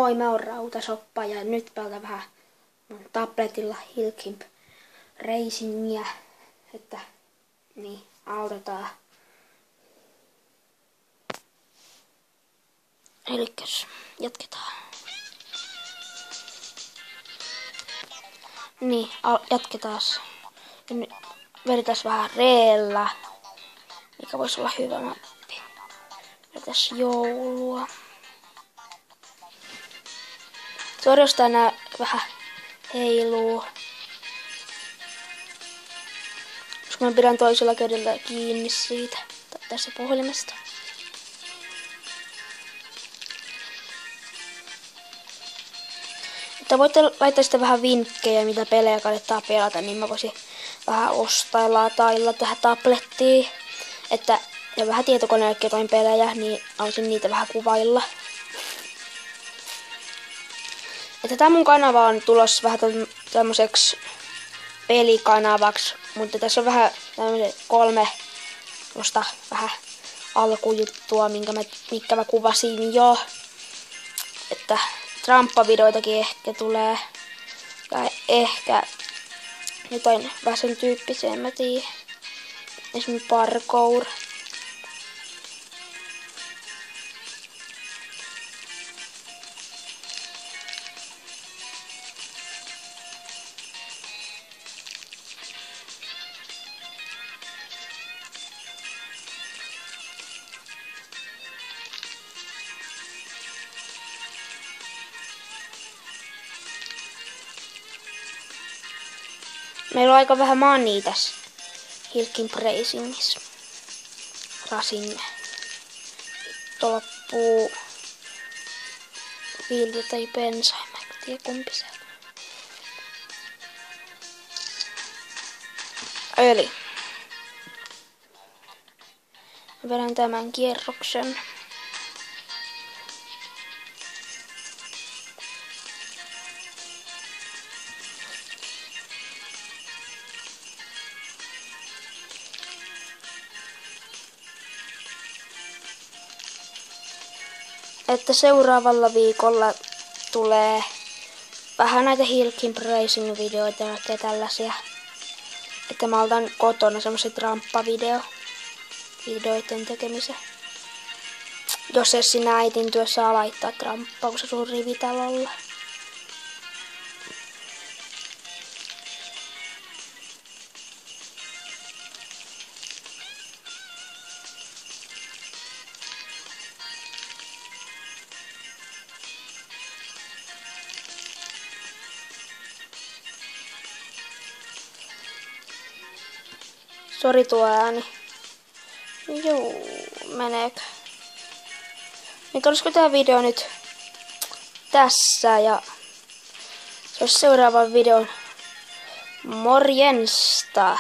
Moi, mä oon Rautasoppa ja nyt pelata vähän mun tabletilla Hilkimp Racingia, että niin, aloitetaan. Elikkäs, jatketaan. Niin, jatketaan. Ja nyt vedetään vähän reellä, mikä voisi olla hyvä mappi. Vedetään joulua. Sori, jos tää vähän heiluu. Koska mä pidän toisella kädellä kiinni siitä, tässä puhelimesta. Että voitte laittaa sitten vähän vinkkejä, mitä pelejä kannattaa pelata, niin mä voisin vähän ostaa ja latailla tähän tablettiin. Ja vähän tietokoneellekin jotain pelejä, niin haluaisin niitä vähän kuvailla. Että tää mun kanava on tulossa vähän tämmöiseksi pelikanavaksi, mutta tässä on vähän tämmöiset 3 vähän alkujuttua, mitkä mä kuvasin jo. Että tramppavideoitakin ehkä tulee. Ja ehkä jotain vähän sen tyyppisiä, en mä tiedä. Esimerkiksi parkour. Meillä on aika vähän money tässä Hilkimp Racingissa. Rasin. Tuo loppuu viiltä tai bensaa, mä en tiedä kumpi se on. Eli vedän tämän kierroksen. Että seuraavalla viikolla tulee vähän näitä Hilkimp Racing videoita ja tällaisia. Että mä aloitan kotona semmoset ramppavideoiden tekemisen. Jos et sinä äitin työssä saa laittaa ramppauksen sun rivitalolla. Sori tuo ääni. Juu, meneekö? Niin olisiko tää video nyt tässä ja se olisi seuraavan videon morjensta.